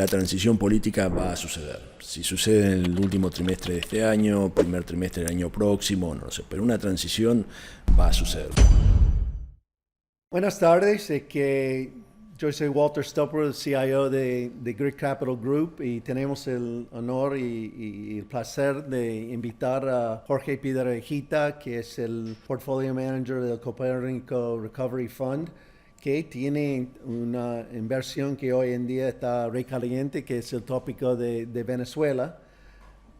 la transición política va a suceder. Si sucede en el último trimestre de este año, primer trimestre del año próximo, no lo sé, pero una transición va a suceder. Buenas tardes, yo soy Walter Stopper, el CIO de Grit Capital Group, y tenemos el honor y el placer de invitar a Jorge Piedrahita, que es el Portfolio Manager del Copérnico Recovery Fund, que tiene una inversión que hoy en día está recaliente, que es el tópico de Venezuela.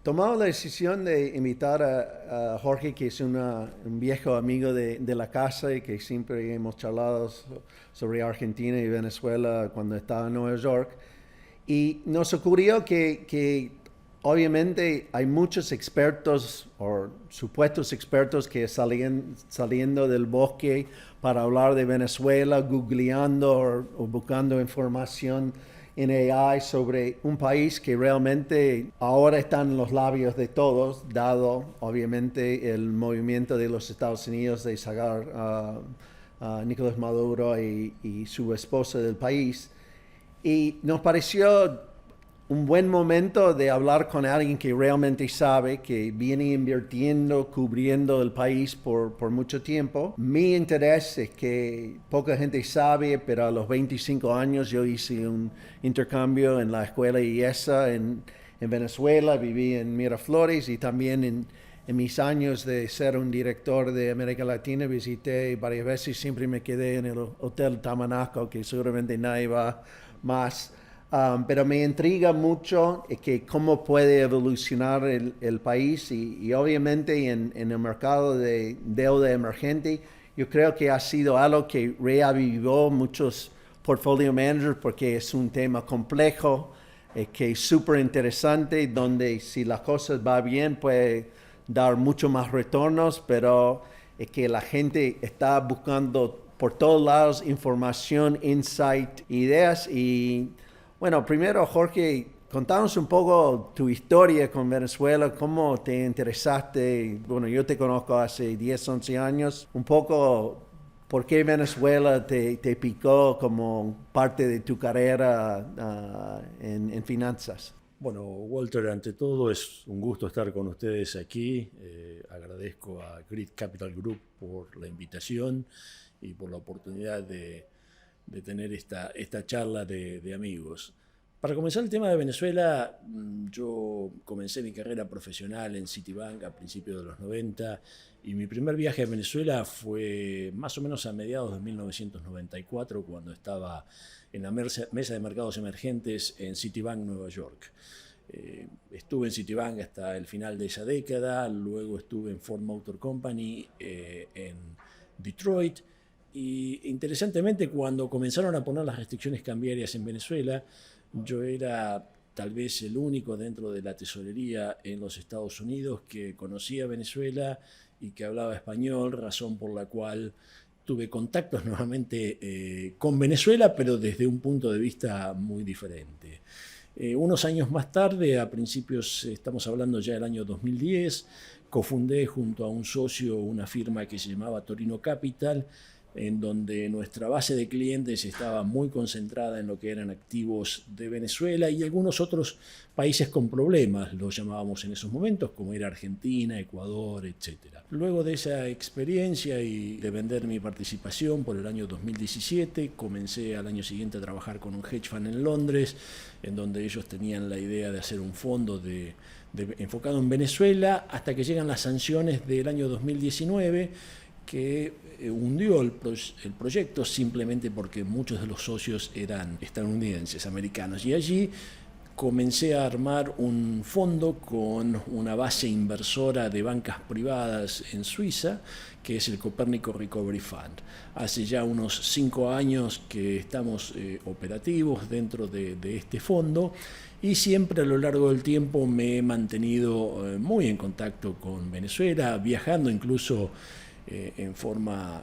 Tomamos la decisión de invitar a Jorge, que es un viejo amigo de la casa y que siempre hemos charlado sobre Argentina y Venezuela cuando estaba en Nueva York. Y nos ocurrió que obviamente hay muchos expertos o supuestos expertos que saliendo del bosque para hablar de Venezuela, googleando o buscando información en AI sobre un país que realmente ahora está en los labios de todos, dado obviamente el movimiento de los Estados Unidos de sacar a Nicolás Maduro y su esposa del país. Y nos pareció un buen momento de hablar con alguien que realmente sabe, que viene invirtiendo, cubriendo el país por mucho tiempo. Mi interés es que poca gente sabe, pero a los 25 años yo hice un intercambio en la escuela IESA en Venezuela, viví en Miraflores y también en mis años de ser un director de América Latina visité varias veces, siempre me quedé en el Hotel Tamanaco, que seguramente nadie va más. Pero me intriga mucho que cómo puede evolucionar el país y obviamente en el mercado de deuda emergente, yo creo que ha sido algo que reavivó muchos portfolio managers porque es un tema complejo, que es súper interesante, donde si las cosas van bien puede dar mucho más retornos, pero es que la gente está buscando por todos lados información, insight, ideas y bueno, primero, Jorge, contanos un poco tu historia con Venezuela, cómo te interesaste. Bueno, yo te conozco hace 10, 11 años. Un poco, ¿por qué Venezuela te picó como parte de tu carrera en finanzas? Bueno, Walter, ante todo es un gusto estar con ustedes aquí. Agradezco a Grit Capital Group por la invitación y por la oportunidad de tener esta charla de amigos. Para comenzar el tema de Venezuela, yo comencé mi carrera profesional en Citibank a principios de los 90 y mi primer viaje a Venezuela fue más o menos a mediados de 1994 cuando estaba en la mesa de mercados emergentes en Citibank, Nueva York. Estuve en Citibank hasta el final de esa década, luego estuve en Ford Motor Company en Detroit. Y interesantemente, cuando comenzaron a poner las restricciones cambiarias en Venezuela, yo era tal vez el único dentro de la tesorería en los Estados Unidos que conocía Venezuela y que hablaba español, razón por la cual tuve contactos nuevamente con Venezuela, pero desde un punto de vista muy diferente. Unos años más tarde, a principios, estamos hablando ya del año 2010, cofundé junto a un socio una firma que se llamaba Torino Capital, en donde nuestra base de clientes estaba muy concentrada en lo que eran activos de Venezuela y algunos otros países con problemas, los llamábamos en esos momentos, como era Argentina, Ecuador, etc. Luego de esa experiencia y de vender mi participación por el año 2017, comencé al año siguiente a trabajar con un hedge fund en Londres, en donde ellos tenían la idea de hacer un fondo enfocado en Venezuela, hasta que llegan las sanciones del año 2019, que hundió el proyecto simplemente porque muchos de los socios eran estadounidenses, americanos. Y allí comencé a armar un fondo con una base inversora de bancas privadas en Suiza, que es el Copérnico Recovery Fund. Hace ya unos 5 años que estamos operativos dentro de este fondo y siempre a lo largo del tiempo me he mantenido muy en contacto con Venezuela, viajando incluso en forma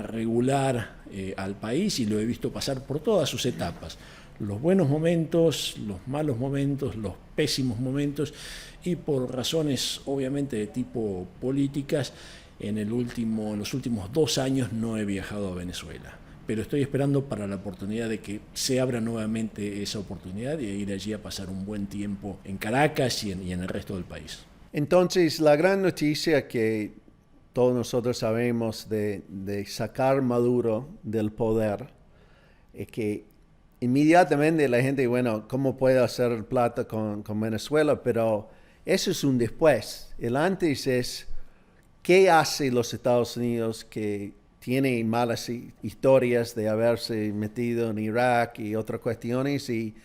regular al país y lo he visto pasar por todas sus etapas. Los buenos momentos, los malos momentos, los pésimos momentos y por razones obviamente de tipo políticas, en los últimos 2 años no he viajado a Venezuela. pero estoy esperando para la oportunidad de que se abra nuevamente esa oportunidad y ir allí a pasar un buen tiempo en Caracas y en el resto del país. Entonces, la gran noticia que todos nosotros sabemos de sacar Maduro del poder es que inmediatamente la gente, bueno, ¿cómo puede hacer plata con Venezuela? Pero eso es un después. El antes es, ¿qué hace los Estados Unidos que tiene malas historias de haberse metido en Irak y otras cuestiones y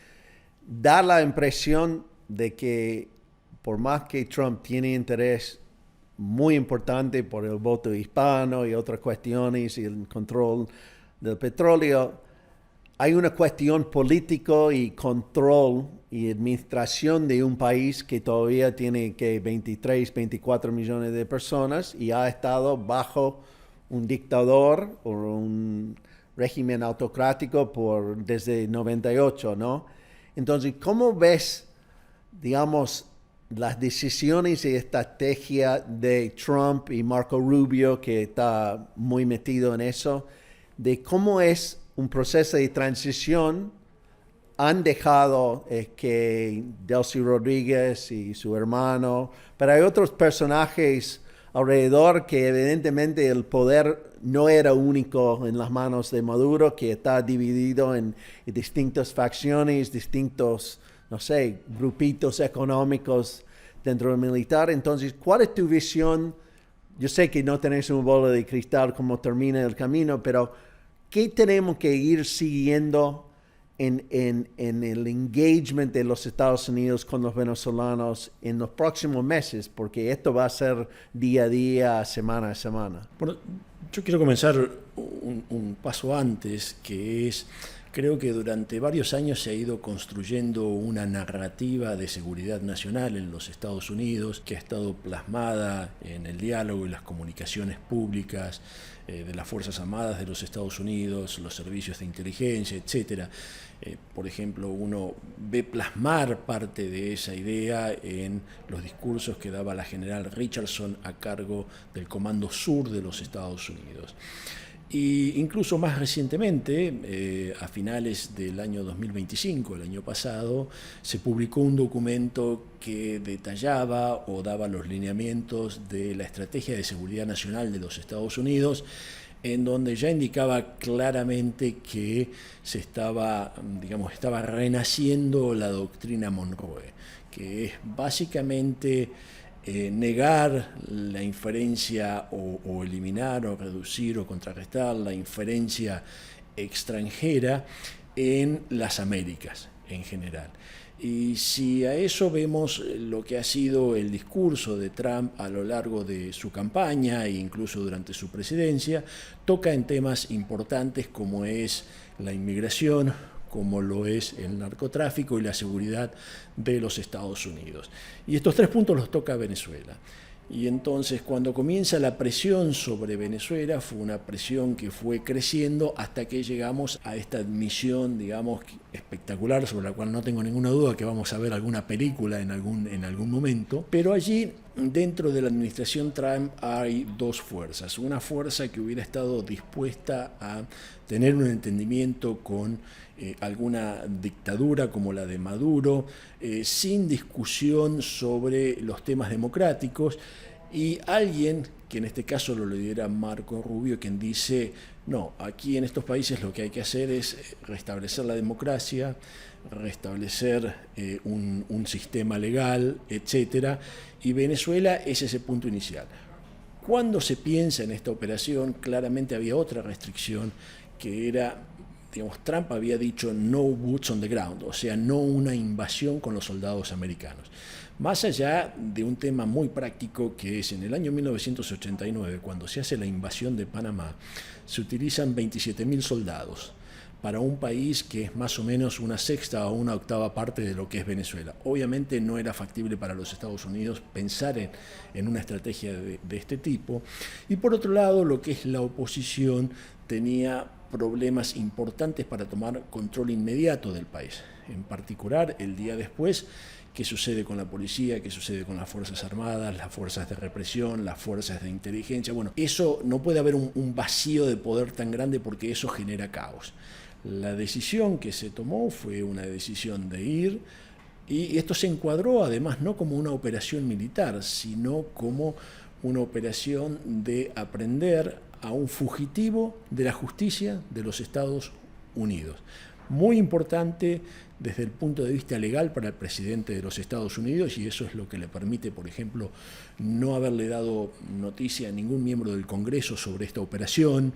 da la impresión de que por más que Trump tiene interés muy importante por el voto hispano y otras cuestiones y el control del petróleo, hay una cuestión político y control y administración de un país que todavía tiene 23, 24 millones de personas y ha estado bajo un dictador o un régimen autocrático desde 98, ¿no? Entonces, ¿cómo ves, digamos, las decisiones y estrategia de Trump y Marco Rubio, que está muy metido en eso, de cómo es un proceso de transición? Han dejado que Delcy Rodríguez y su hermano, pero hay otros personajes alrededor que evidentemente el poder no era único en las manos de Maduro, que está dividido en distintas facciones, distintos, no sé, grupitos económicos dentro del militar. Entonces, ¿cuál es tu visión? Yo sé que no tenés una bola de cristal cómo termina el camino, pero ¿qué tenemos que ir siguiendo en el engagement de los Estados Unidos con los venezolanos en los próximos meses? Porque esto va a ser día a día, semana a semana. Bueno, yo quiero comenzar un paso antes, que es, creo que durante varios años se ha ido construyendo una narrativa de seguridad nacional en los Estados Unidos que ha estado plasmada en el diálogo y las comunicaciones públicas de las Fuerzas Armadas de los Estados Unidos, los servicios de inteligencia, etc. Por ejemplo, uno ve plasmar parte de esa idea en los discursos que daba la general Richardson a cargo del Comando Sur de los Estados Unidos. Y incluso más recientemente, a finales del año 2025, el año pasado, se publicó un documento que detallaba o daba los lineamientos de la Estrategia de Seguridad Nacional de los Estados Unidos, en donde ya indicaba claramente que se estaba renaciendo la doctrina Monroe, que es básicamente negar la inferencia o eliminar o reducir o contrarrestar la inferencia extranjera en las Américas en general. Y si a eso vemos lo que ha sido el discurso de Trump a lo largo de su campaña e incluso durante su presidencia, toca en temas importantes como es la inmigración, como lo es el narcotráfico y la seguridad de los Estados Unidos. Y estos tres puntos los toca Venezuela. Y entonces cuando comienza la presión sobre Venezuela, fue una presión que fue creciendo hasta que llegamos a esta admisión, digamos, espectacular, sobre la cual no tengo ninguna duda que vamos a ver alguna película en algún momento. Pero allí, dentro de la administración Trump, hay dos fuerzas. Una fuerza que hubiera estado dispuesta a tener un entendimiento con alguna dictadura como la de Maduro, sin discusión sobre los temas democráticos, y alguien, que en este caso lo lidera Marco Rubio, quien dice, no, aquí en estos países lo que hay que hacer es restablecer la democracia, restablecer un sistema legal, etc. Y Venezuela es ese punto inicial. Cuando se piensa en esta operación, claramente había otra restricción que era, digamos, Trump había dicho no boots on the ground, o sea, no una invasión con los soldados americanos. Más allá de un tema muy práctico que es, en el año 1989, cuando se hace la invasión de Panamá, se utilizan 27.000 soldados para un país que es más o menos una sexta o una octava parte de lo que es Venezuela. Obviamente no era factible para los Estados Unidos pensar en una estrategia de este tipo. Y por otro lado, lo que es la oposición tenía problemas importantes para tomar control inmediato del país. en particular el día después, qué sucede con la policía, qué sucede con las Fuerzas Armadas, las fuerzas de represión, las fuerzas de inteligencia. Bueno, eso no puede haber un vacío de poder tan grande porque eso genera caos. La decisión que se tomó fue una decisión de ir, y esto se encuadró además no como una operación militar, sino como una operación de aprender a un fugitivo de la justicia de los Estados Unidos. Muy importante desde el punto de vista legal para el presidente de los Estados Unidos, y eso es lo que le permite, por ejemplo, no haberle dado noticia a ningún miembro del Congreso sobre esta operación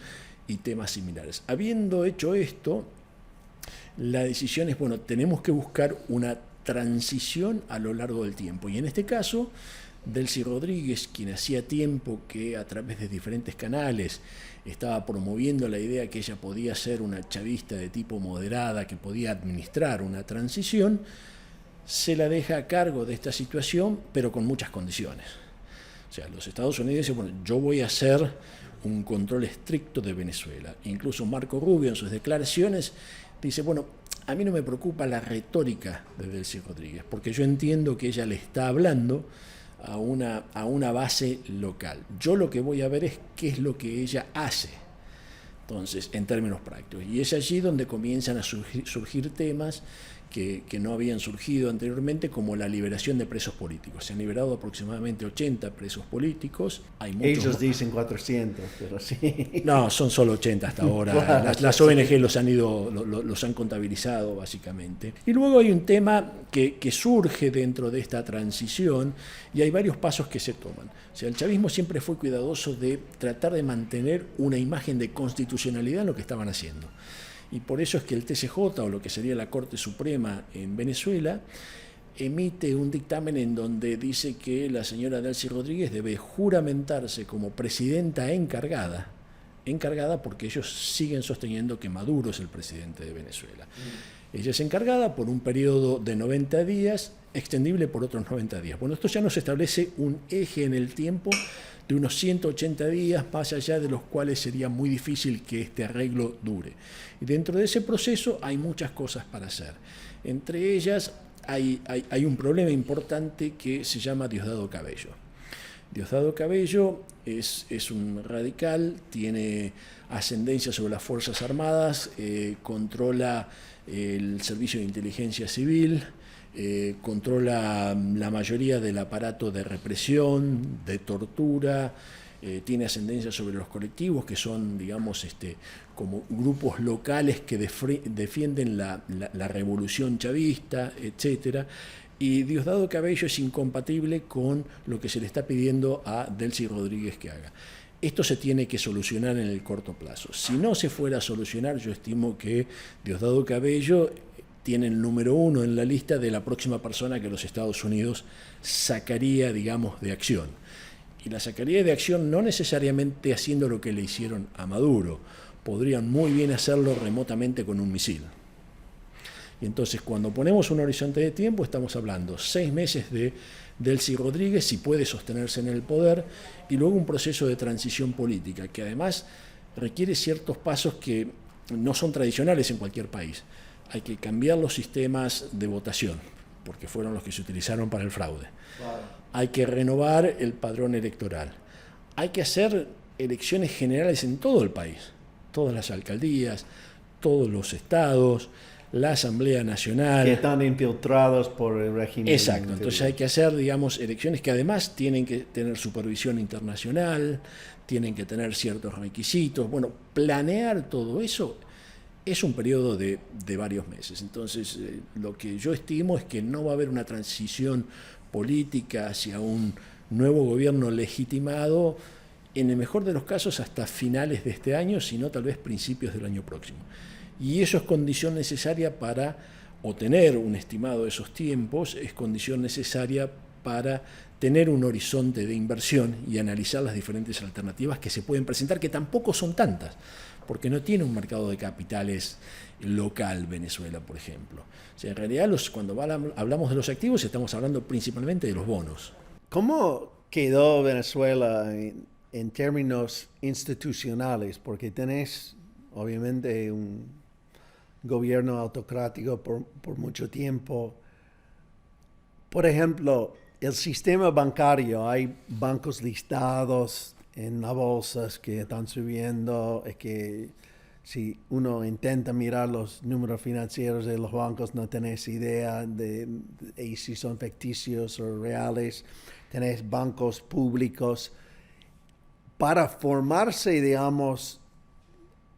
y temas similares. Habiendo hecho esto, la decisión es, bueno, tenemos que buscar una transición a lo largo del tiempo, y en este caso Delcy Rodríguez, quien hacía tiempo que a través de diferentes canales estaba promoviendo la idea que ella podía ser una chavista de tipo moderada, que podía administrar una transición, se la deja a cargo de esta situación, pero con muchas condiciones. O sea, los Estados Unidos dicen, bueno, yo voy a hacer un control estricto de Venezuela. Incluso Marco Rubio en sus declaraciones dice, bueno, a mí no me preocupa la retórica de Delcy Rodríguez, porque yo entiendo que ella le está hablando a una base local. Yo lo que voy a ver es qué es lo que ella hace, entonces, en términos prácticos. Y es allí donde comienzan a surgir temas que no habían surgido anteriormente, como la liberación de presos políticos. Se han liberado aproximadamente 80 presos políticos. Hay muchos. Ellos dicen 400, pero sí. No, son solo 80 hasta ahora. Claro, las ONG los han contabilizado, básicamente. Y luego hay un tema que surge dentro de esta transición, y hay varios pasos que se toman. O sea, el chavismo siempre fue cuidadoso de tratar de mantener una imagen de constitucionalidad en lo que estaban haciendo. Y por eso es que el TCJ, o lo que sería la Corte Suprema en Venezuela, emite un dictamen en donde dice que la señora Delcy Rodríguez debe juramentarse como presidenta encargada porque ellos siguen sosteniendo que Maduro es el presidente de Venezuela. Ella es encargada por un periodo de 90 días, extendible por otros 90 días. Bueno, esto ya nos establece un eje en el tiempo de unos 180 días, más allá de los cuales sería muy difícil que este arreglo dure. Y dentro de ese proceso hay muchas cosas para hacer. Entre ellas hay un problema importante que se llama Diosdado Cabello. Diosdado Cabello es un radical, tiene ascendencia sobre las Fuerzas Armadas, controla el Servicio de Inteligencia Civil, controla la mayoría del aparato de represión, de tortura, tiene ascendencia sobre los colectivos, que son, digamos, como grupos locales que defienden la revolución chavista, etcétera. Y Diosdado Cabello es incompatible con lo que se le está pidiendo a Delcy Rodríguez que haga. Esto se tiene que solucionar en el corto plazo. Si no se fuera a solucionar, yo estimo que Diosdado Cabello tiene el número 1 en la lista de la próxima persona que los Estados Unidos sacaría, digamos, de acción. Y la sacaría de acción no necesariamente haciendo lo que le hicieron a Maduro. Podrían muy bien hacerlo remotamente con un misil. Y entonces, cuando ponemos un horizonte de tiempo, estamos hablando 6 meses de Delcy Rodríguez, si puede sostenerse en el poder, y luego un proceso de transición política, que además requiere ciertos pasos que no son tradicionales en cualquier país. Hay que cambiar los sistemas de votación, porque fueron los que se utilizaron para el fraude. Wow. Hay que renovar el padrón electoral. Hay que hacer elecciones generales en todo el país, todas las alcaldías, todos los estados, la Asamblea Nacional. Que están infiltrados por el régimen. Exacto, entonces hay que hacer, digamos, elecciones que además tienen que tener supervisión internacional, tienen que tener ciertos requisitos. Bueno, planear todo eso es un periodo de varios meses. Entonces, lo que yo estimo es que no va a haber una transición política hacia un nuevo gobierno legitimado, en el mejor de los casos hasta finales de este año, sino tal vez principios del año próximo. Y eso es condición necesaria para, o tener un estimado de esos tiempos, es condición necesaria para tener un horizonte de inversión y analizar las diferentes alternativas que se pueden presentar, que tampoco son tantas, porque no tiene un mercado de capitales local Venezuela, por ejemplo. O sea, en realidad, cuando hablamos de los activos, estamos hablando principalmente de los bonos. ¿Cómo quedó Venezuela en términos institucionales? Porque tenés, obviamente, gobierno autocrático por mucho tiempo. Por ejemplo, el sistema bancario, hay bancos listados en las bolsas que están subiendo, es que si uno intenta mirar los números financieros de los bancos, no tenés idea de si son ficticios o reales. Tenés bancos públicos. Para formarse, digamos,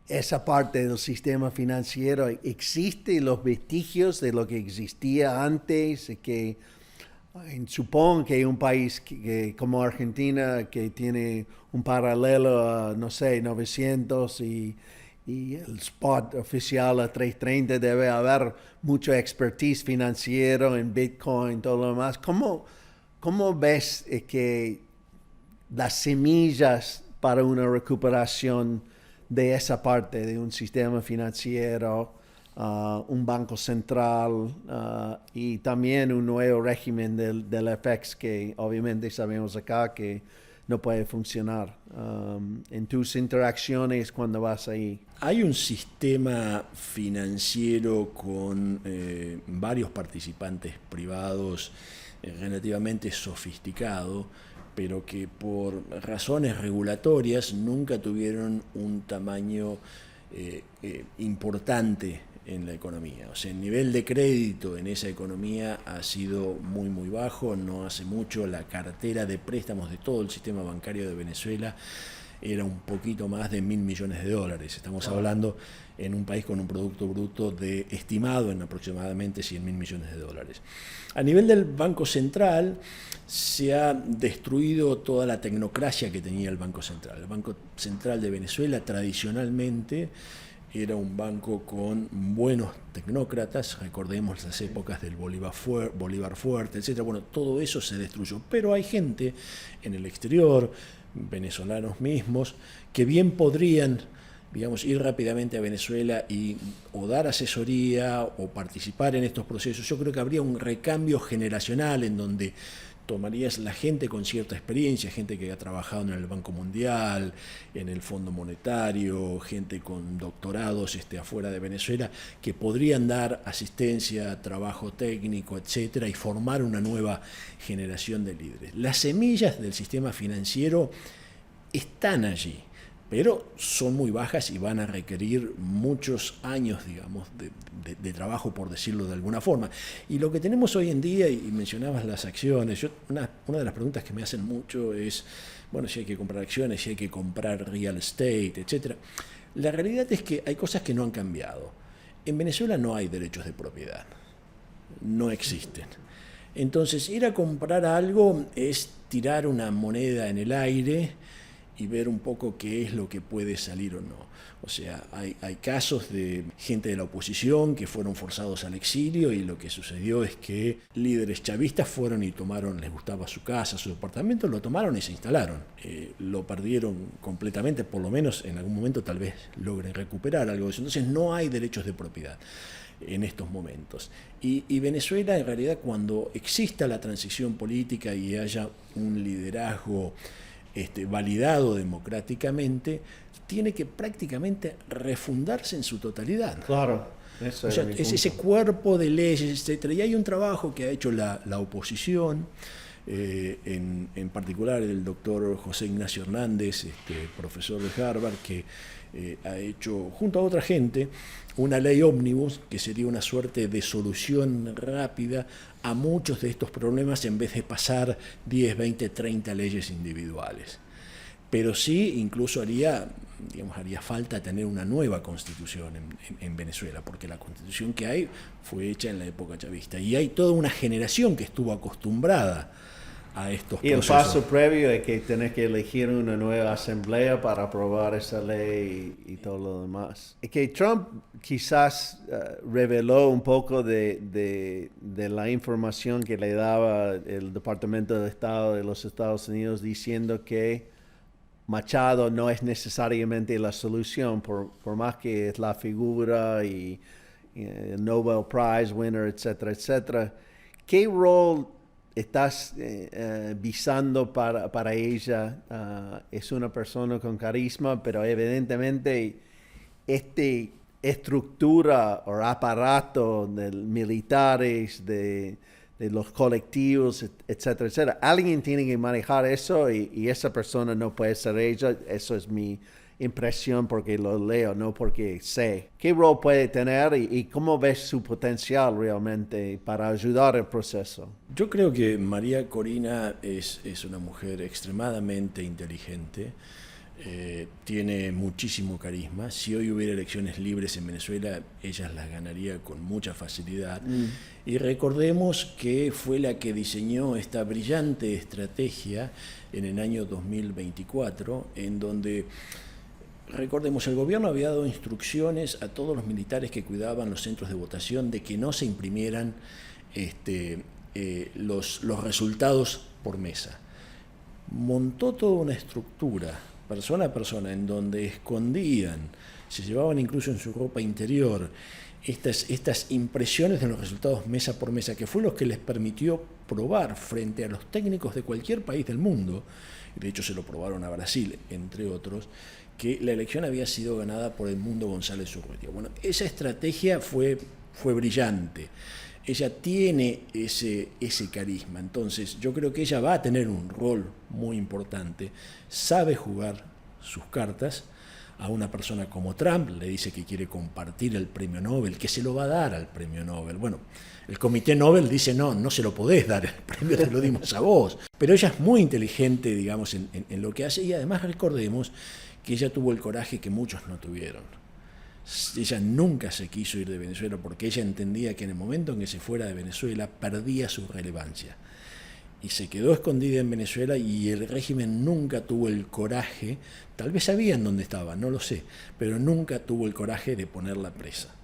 esa parte del sistema financiero, existen los vestigios de lo que existía antes, que supongo que hay un país como Argentina que tiene un paralelo a, no sé, 900 y el spot oficial a 330, debe haber mucho expertise financiero en Bitcoin, todo lo demás. ¿Cómo ves que las semillas para una recuperación de esa parte de un sistema financiero, un banco central y también un nuevo régimen del FX que obviamente sabemos acá que no puede funcionar en tus interacciones cuando vas ahí? Hay un sistema financiero con varios participantes privados relativamente sofisticado, pero que por razones regulatorias nunca tuvieron un tamaño importante en la economía. O sea, el nivel de crédito en esa economía ha sido muy, muy bajo. No hace mucho la cartera de préstamos de todo el sistema bancario de Venezuela era un poquito más de $1.000 millones. Estamos hablando en un país con un Producto Bruto estimado en aproximadamente $100.000 millones. A nivel del Banco Central, se ha destruido toda la tecnocracia que tenía el Banco Central. El Banco Central de Venezuela tradicionalmente era un banco con buenos tecnócratas, recordemos las épocas del Bolívar Fuerte, etc. Bueno, todo eso se destruyó, pero hay gente en el exterior, venezolanos mismos, que bien podrían, digamos, ir rápidamente a Venezuela y o dar asesoría o participar en estos procesos. Yo creo que habría un recambio generacional en donde tomarías la gente con cierta experiencia, gente que ha trabajado en el Banco Mundial, en el Fondo Monetario, gente con doctorados afuera de Venezuela, que podrían dar asistencia, trabajo técnico, etcétera, y formar una nueva generación de líderes. Las semillas del sistema financiero están allí, pero son muy bajas y van a requerir muchos años, digamos, de trabajo, por decirlo de alguna forma. Y lo que tenemos hoy en día, y mencionabas las acciones, una de las preguntas que me hacen mucho es, bueno, si hay que comprar acciones, si hay que comprar real estate, etc. La realidad es que hay cosas que no han cambiado. En Venezuela no hay derechos de propiedad, no existen. Entonces, ir a comprar algo es tirar una moneda en el aire y ver un poco qué es lo que puede salir o no. O sea, hay casos de gente de la oposición que fueron forzados al exilio y lo que sucedió es que líderes chavistas fueron y tomaron, les gustaba su casa, su departamento, lo tomaron y se instalaron. Lo perdieron completamente, por lo menos en algún momento tal vez logren recuperar algo de eso. Entonces no hay derechos de propiedad en estos momentos. Y Venezuela, en realidad, cuando exista la transición política y haya un liderazgo validado democráticamente, tiene que prácticamente refundarse en su totalidad. Claro. O sea, es ese cuerpo de leyes, etcétera. Y hay un trabajo que ha hecho la oposición, en particular el doctor José Ignacio Hernández, profesor de Harvard, que ha hecho, junto a otra gente, una ley ómnibus que sería una suerte de solución rápida a muchos de estos problemas en vez de pasar 10, 20, 30 leyes individuales. Pero sí, incluso haría falta tener una nueva constitución en Venezuela, porque la constitución que hay fue hecha en la época chavista y hay toda una generación que estuvo acostumbrada a estos procesos. Y el paso previo es que tenés que elegir una nueva asamblea para aprobar esa ley y todo lo demás. Es que Trump quizás reveló un poco de la información que le daba el Departamento de Estado de los Estados Unidos diciendo que Machado no es necesariamente la solución, por más que es la figura y Nobel Prize winner, etcétera, etcétera. ¿Qué rol estás visando para ella? Es una persona con carisma, pero evidentemente estructura o aparato de militares, de los colectivos, etcétera, etcétera. Alguien tiene que manejar eso y esa persona no puede ser ella. Eso es mi impresión porque lo leo, no porque sé. ¿Qué rol puede tener y cómo ves su potencial realmente para ayudar el proceso? Yo creo que María Corina es una mujer extremadamente inteligente, tiene muchísimo carisma. Si hoy hubiera elecciones libres en Venezuela, ella las ganaría con mucha facilidad. Y recordemos que fue la que diseñó esta brillante estrategia en el año 2024, en donde, recordemos, el gobierno había dado instrucciones a todos los militares que cuidaban los centros de votación de que no se imprimieran los resultados por mesa. Montó toda una estructura, persona a persona, en donde escondían, se llevaban incluso en su ropa interior, estas impresiones de los resultados mesa por mesa, que fue lo que les permitió probar frente a los técnicos de cualquier país del mundo, de hecho se lo probaron a Brasil, entre otros, que la elección había sido ganada por Edmundo González Urrutia. Bueno, esa estrategia fue brillante. Ella tiene ese carisma, entonces yo creo que ella va a tener un rol muy importante, sabe jugar sus cartas. A una persona como Trump le dice que quiere compartir el premio Nobel, que se lo va a dar al premio Nobel. Bueno, el Comité Nobel dice no se lo podés dar, el premio te lo dimos a vos. Pero ella es muy inteligente, digamos, en lo que hace, y además recordemos que ella tuvo el coraje que muchos no tuvieron. Ella nunca se quiso ir de Venezuela porque ella entendía que en el momento en que se fuera de Venezuela perdía su relevancia. Y se quedó escondida en Venezuela y el régimen nunca tuvo el coraje, tal vez sabían dónde estaba, no lo sé, pero nunca tuvo el coraje de ponerla presa.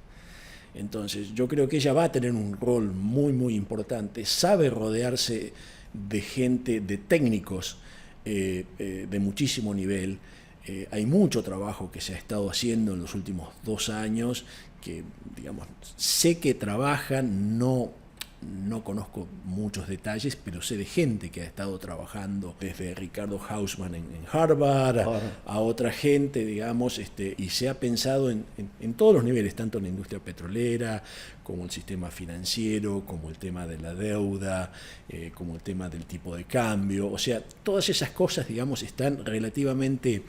Entonces yo creo que ella va a tener un rol muy, muy importante, sabe rodearse de gente, de técnicos de muchísimo nivel. Hay mucho trabajo que se ha estado haciendo en los últimos 2 años, que, digamos, sé que trabajan, no conozco muchos detalles, pero sé de gente que ha estado trabajando, desde Ricardo Hausmann en Harvard, a otra gente, digamos, y se ha pensado en todos los niveles, tanto en la industria petrolera, como el sistema financiero, como el tema de la deuda, como el tema del tipo de cambio. O sea, todas esas cosas, digamos, están relativamente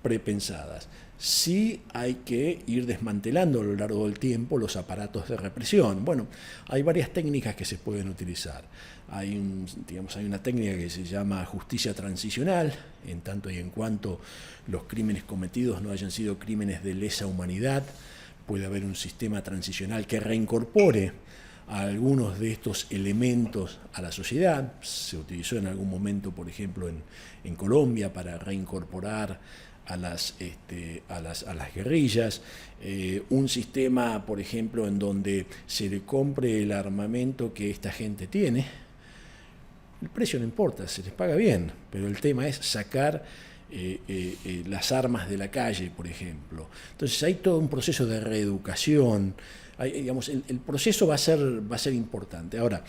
prepensadas. Sí hay que ir desmantelando a lo largo del tiempo los aparatos de represión. Bueno, hay varias técnicas que se pueden utilizar. Hay una técnica que se llama justicia transicional, en tanto y en cuanto los crímenes cometidos no hayan sido crímenes de lesa humanidad. Puede haber un sistema transicional que reincorpore a algunos de estos elementos a la sociedad. Se utilizó en algún momento, por ejemplo, en Colombia para reincorporar a las guerrillas, un sistema, por ejemplo, en donde se le compre el armamento que esta gente tiene. El precio no importa, se les paga bien, pero el tema es sacar las armas de la calle, por ejemplo. Entonces hay todo un proceso de reeducación. Digamos, el proceso va a ser importante. Ahora,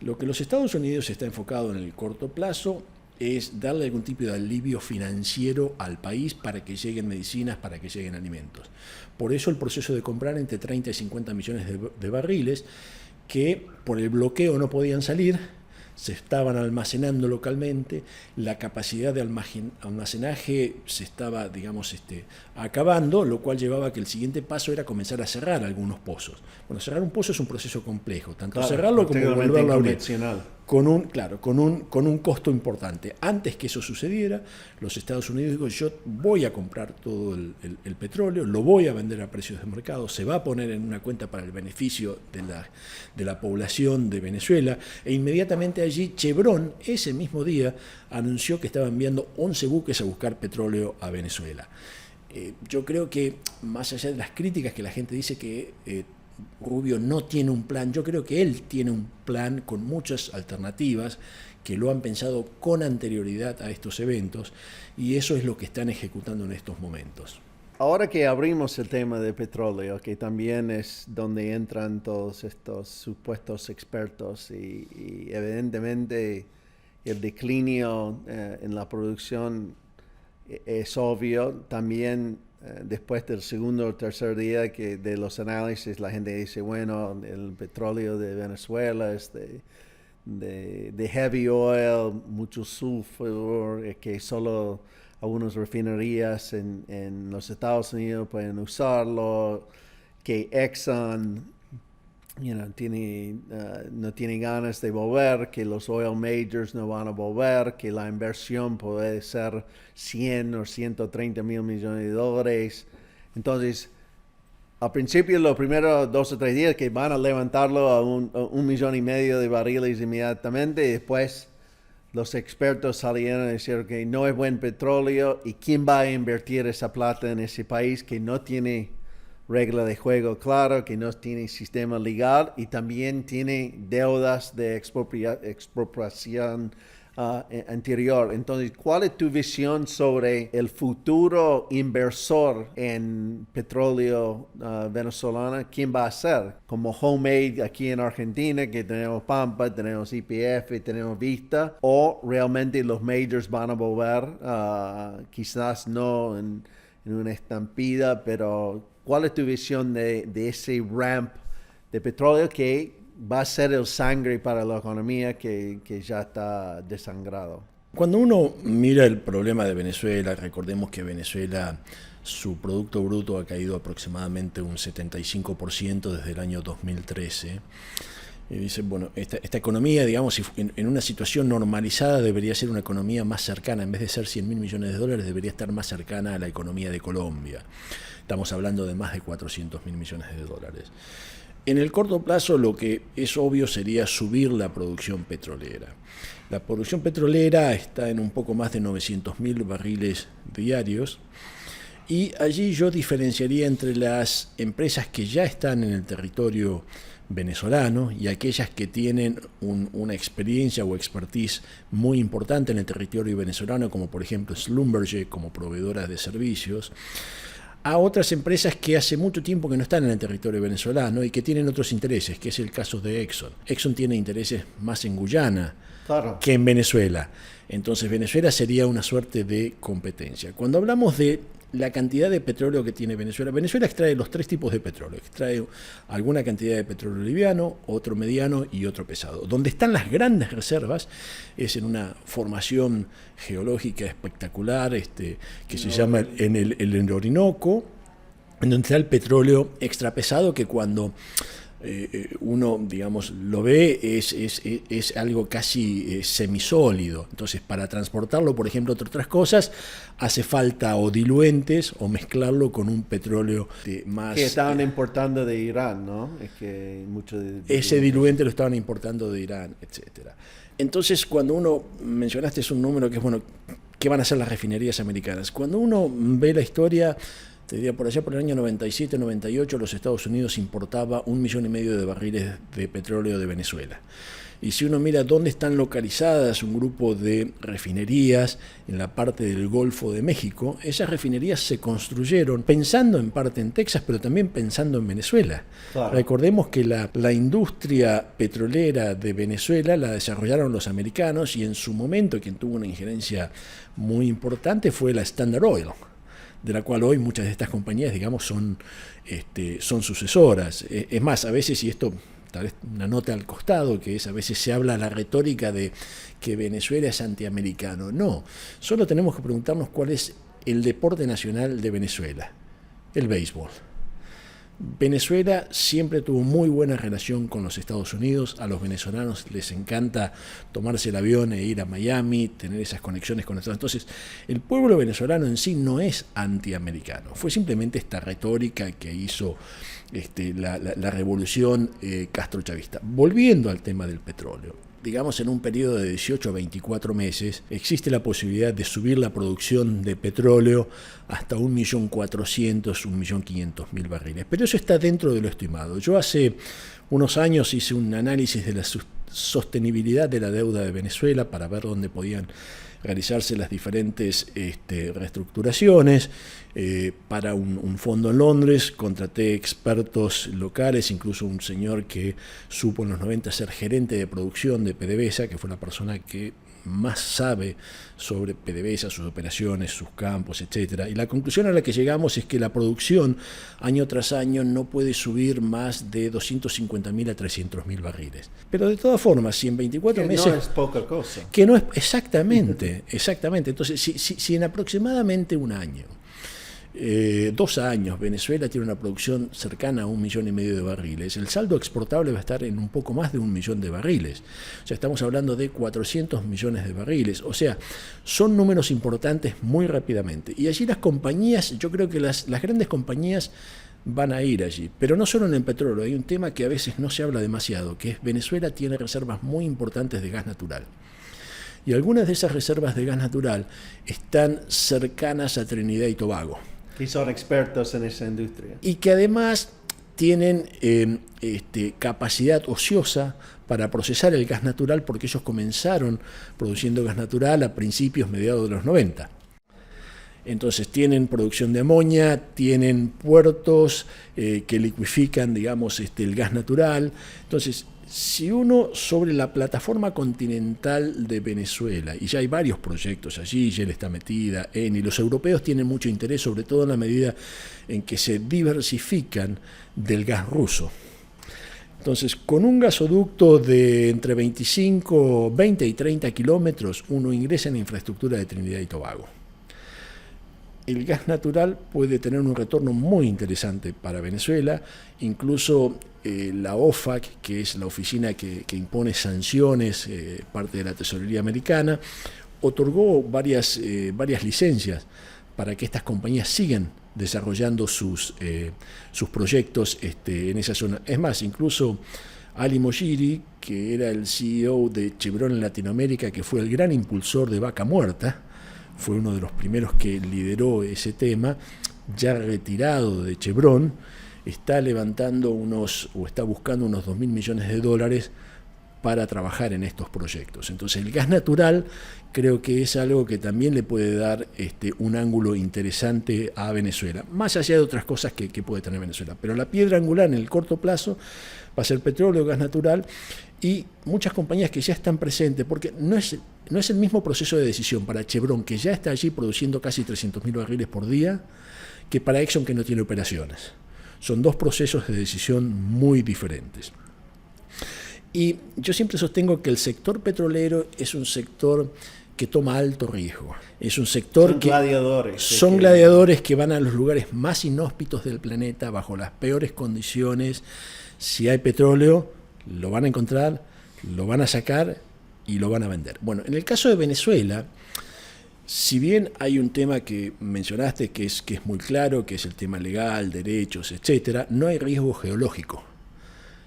lo que los Estados Unidos está enfocado en el corto plazo es darle algún tipo de alivio financiero al país para que lleguen medicinas, para que lleguen alimentos. Por eso el proceso de comprar entre 30 y 50 millones de barriles que por el bloqueo no podían salir, se estaban almacenando localmente, la capacidad de almacenaje se estaba, digamos, acabando, lo cual llevaba a que el siguiente paso era comenzar a cerrar algunos pozos. Bueno, cerrar un pozo es un proceso complejo, tanto cerrarlo como volverlo a abrir. Con un costo importante. Antes que eso sucediera, los Estados Unidos dijo, yo voy a comprar todo el petróleo, lo voy a vender a precios de mercado, se va a poner en una cuenta para el beneficio de la población de Venezuela, e inmediatamente allí Chevron, ese mismo día, anunció que estaba enviando 11 buques a buscar petróleo a Venezuela. Yo creo que, más allá de las críticas que la gente dice que Rubio no tiene un plan, yo creo que él tiene un plan con muchas alternativas que lo han pensado con anterioridad a estos eventos, y eso es lo que están ejecutando en estos momentos. Ahora que abrimos el tema de petróleo, que también es donde entran todos estos supuestos expertos y evidentemente el declinio en la producción es obvio, también después del segundo o tercer día de los análisis, la gente dice, bueno, el petróleo de Venezuela es de heavy oil, mucho sulfur, que solo algunas refinerías en los Estados Unidos pueden usarlo, que Exxon no tiene ganas de volver, que los oil majors no van a volver, que la inversión puede ser 100 o 130 mil millones de dólares. Entonces, al principio, los primeros 2 o 3 días que van a levantarlo a 1,5 millones de barriles inmediatamente, y después los expertos salieron a decir que no es buen petróleo y quién va a invertir esa plata en ese país que no tiene regla de juego claro, que no tiene sistema legal y también tiene deudas de expropiación anterior. Entonces, ¿cuál es tu visión sobre el futuro inversor en petróleo venezolano? ¿Quién va a ser? Como Homemade aquí en Argentina, que tenemos Pampa, tenemos YPF, tenemos Vista, o realmente los majors van a volver, quizás no en una estampida, pero ¿cuál es tu visión de ese ramp de petróleo que va a ser el sangre para la economía que ya está desangrado? Cuando uno mira el problema de Venezuela, recordemos que Venezuela, su Producto Bruto ha caído aproximadamente un 75% desde el año 2013. Y dice, bueno, esta economía, digamos, en una situación normalizada debería ser una economía más cercana, en vez de ser 100 mil millones de dólares, debería estar más cercana a la economía de Colombia. Estamos hablando de más de 400 mil millones de dólares. En el corto plazo lo que es obvio sería subir la producción petrolera. La producción petrolera está en un poco más de 900 mil barriles diarios y allí yo diferenciaría entre las empresas que ya están en el territorio venezolano y aquellas que tienen una experiencia o expertise muy importante en el territorio venezolano, como por ejemplo Schlumberger como proveedoras de servicios, a otras empresas que hace mucho tiempo que no están en el territorio venezolano y que tienen otros intereses, que es el caso de Exxon. Exxon tiene intereses más en Guyana que en Venezuela. Entonces Venezuela sería una suerte de competencia. Cuando hablamos de la cantidad de petróleo que tiene Venezuela, Venezuela extrae los 3 tipos de petróleo. Extrae alguna cantidad de petróleo liviano, otro mediano y otro pesado. Donde están las grandes reservas es en una formación geológica espectacular que se llama en el Orinoco, en donde está el petróleo extrapesado que cuando uno, digamos, lo ve es algo casi semisólido. Entonces, para transportarlo, por ejemplo, entre otras cosas, hace falta o diluentes o mezclarlo con un petróleo más... Que estaban importando de Irán, ¿no? Es que ese diluente lo estaban importando de Irán, etcétera. Entonces, cuando uno, mencionaste es un número que es, bueno, ¿qué van a hacer las refinerías americanas? Cuando uno ve la historia... Te diría, por allá por el año 97, 98, los Estados Unidos importaba 1,5 millones de barriles de petróleo de Venezuela. Y si uno mira dónde están localizadas un grupo de refinerías en la parte del Golfo de México, esas refinerías se construyeron pensando en parte en Texas, pero también pensando en Venezuela. Claro. Recordemos que la industria petrolera de Venezuela la desarrollaron los americanos y en su momento quien tuvo una injerencia muy importante fue la Standard Oil, de la cual hoy muchas de estas compañías, digamos, son sucesoras. Es más, a veces, y esto tal vez una nota al costado, que es a veces se habla la retórica de que Venezuela es antiamericano. No, solo tenemos que preguntarnos cuál es el deporte nacional de Venezuela, el béisbol. Venezuela siempre tuvo muy buena relación con los Estados Unidos. A los venezolanos les encanta tomarse el avión e ir a Miami, tener esas conexiones con Estados Unidos. Entonces, el pueblo venezolano en sí no es antiamericano. Fue simplemente esta retórica que hizo la revolución castrochavista. Volviendo al tema del petróleo. Digamos, en un periodo de 18 a 24 meses, existe la posibilidad de subir la producción de petróleo hasta 1.400.000, 1.500.000 barriles. Pero eso está dentro de lo estimado. Yo hace unos años hice un análisis de la sostenibilidad de la deuda de Venezuela para ver dónde podían realizarse las diferentes reestructuraciones. Para un fondo en Londres contraté expertos locales, incluso un señor que supo en los 90 ser gerente de producción de PDVSA, que fue la persona que más sabe sobre PDVSA, sus operaciones, sus campos, etc. Y la conclusión a la que llegamos es que la producción año tras año no puede subir más de 250.000 a 300.000 barriles. Pero de todas formas, si en 24 meses... No es poca cosa. Que no es... Exactamente, exactamente. Entonces, si en aproximadamente un año, 2 años, Venezuela tiene una producción cercana a 1,5 millones de barriles, el saldo exportable va a estar en un poco más de 1 millón de barriles. O sea, estamos hablando de 400 millones de barriles. O sea, son números importantes muy rápidamente. Y allí las compañías, yo creo que las grandes compañías van a ir allí. Pero no solo en el petróleo, hay un tema que a veces no se habla demasiado, que es Venezuela tiene reservas muy importantes de gas natural. Y algunas de esas reservas de gas natural están cercanas a Trinidad y Tobago. Y son expertos en esa industria. Y que además tienen capacidad ociosa para procesar el gas natural, porque ellos comenzaron produciendo gas natural a mediados de los 90. Entonces tienen producción de amonia, tienen puertos que licuifican, digamos, el gas natural. Entonces, si uno sobre la plataforma continental de Venezuela, y ya hay varios proyectos allí, Shell está metida, Eni, los europeos tienen mucho interés, sobre todo en la medida en que se diversifican del gas ruso. Entonces, con un gasoducto de entre 20 y 30 kilómetros, uno ingresa en la infraestructura de Trinidad y Tobago. El gas natural puede tener un retorno muy interesante para Venezuela, incluso la OFAC, que es la oficina que impone sanciones, parte de la tesorería americana, otorgó varias licencias para que estas compañías sigan desarrollando sus proyectos en esa zona. Es más, incluso Ali Moshiri, que era el CEO de Chevron en Latinoamérica, que fue el gran impulsor de Vaca Muerta, fue uno de los primeros que lideró ese tema, ya retirado de Chevron, está levantando está buscando unos 2.000 millones de dólares para trabajar en estos proyectos. Entonces el gas natural creo que es algo que también le puede dar un ángulo interesante a Venezuela, más allá de otras cosas que puede tener Venezuela. Pero la piedra angular en el corto plazo va a ser petróleo, gas natural y muchas compañías que ya están presentes, porque no es el mismo proceso de decisión para Chevron, que ya está allí produciendo casi 300.000 barriles por día, que para Exxon, que no tiene operaciones. Son dos procesos de decisión muy diferentes. Y yo siempre sostengo que el sector petrolero es un sector que toma alto riesgo. Es un sector son gladiadores que van a los lugares más inhóspitos del planeta, bajo las peores condiciones. Si hay petróleo, lo van a encontrar, lo van a sacar y lo van a vender. Bueno, en el caso de Venezuela, si bien hay un tema que mencionaste que es muy claro, que es el tema legal, derechos, etcétera, no hay riesgo geológico.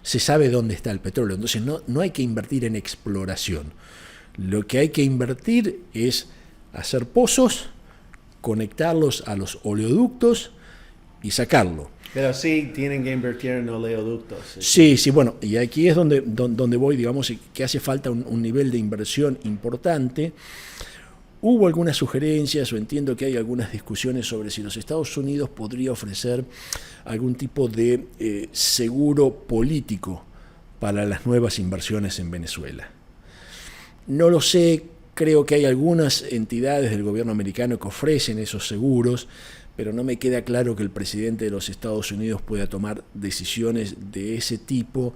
Se sabe dónde está el petróleo, entonces no hay que invertir en exploración. Lo que hay que invertir es hacer pozos, conectarlos a los oleoductos y sacarlo. Pero sí tienen que invertir en oleoductos. Sí, bueno, y aquí es donde voy, digamos, que hace falta un nivel de inversión importante. Hubo algunas sugerencias, o entiendo que hay algunas discusiones sobre si los Estados Unidos podría ofrecer algún tipo de seguro político para las nuevas inversiones en Venezuela. No lo sé, creo que hay algunas entidades del gobierno americano que ofrecen esos seguros, pero no me queda claro que el presidente de los Estados Unidos pueda tomar decisiones de ese tipo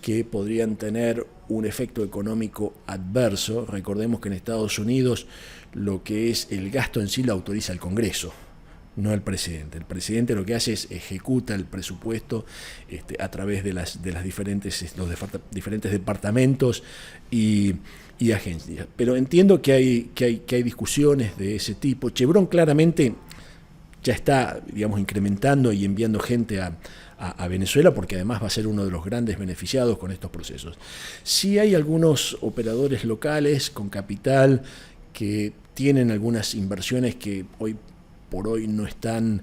que podrían tener un efecto económico adverso. Recordemos que en Estados Unidos lo que es el gasto en sí lo autoriza el Congreso, no el presidente. El presidente lo que hace es ejecuta el presupuesto a través de los diferentes departamentos y agencias. Pero entiendo que hay discusiones de ese tipo. Chevron claramente ya está, digamos, incrementando y enviando gente a Venezuela, porque además va a ser uno de los grandes beneficiados con estos procesos. Sí hay algunos operadores locales con capital que tienen algunas inversiones que hoy por hoy no están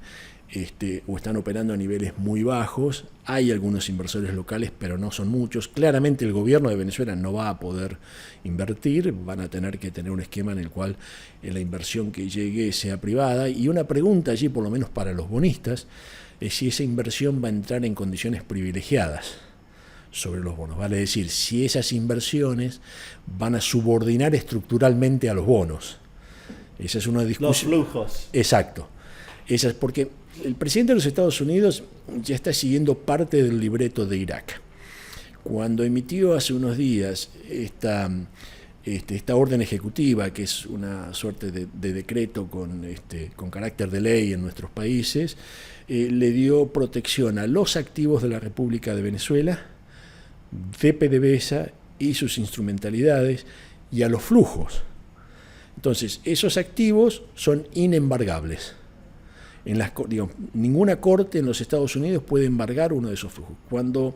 o están operando a niveles muy bajos. Hay algunos inversores locales, pero no son muchos. Claramente el gobierno de Venezuela no va a poder invertir, van a tener que tener un esquema en el cual la inversión que llegue sea privada. Y una pregunta allí, por lo menos para los bonistas, es si esa inversión va a entrar en condiciones privilegiadas, sobre los bonos. Vale decir, si esas inversiones van a subordinar estructuralmente a los bonos. Esa es una discusión. Los flujos. Exacto. Esa es porque el presidente de los Estados Unidos ya está siguiendo parte del libreto de Irak. Cuando emitió hace unos días esta orden ejecutiva, que es una suerte de decreto con carácter de ley en nuestros países, le dio protección a los activos de la República de Venezuela, de PDVSA y sus instrumentalidades, y a los flujos. Entonces, esos activos son inembargables. Ninguna corte en los Estados Unidos puede embargar uno de esos flujos. Cuando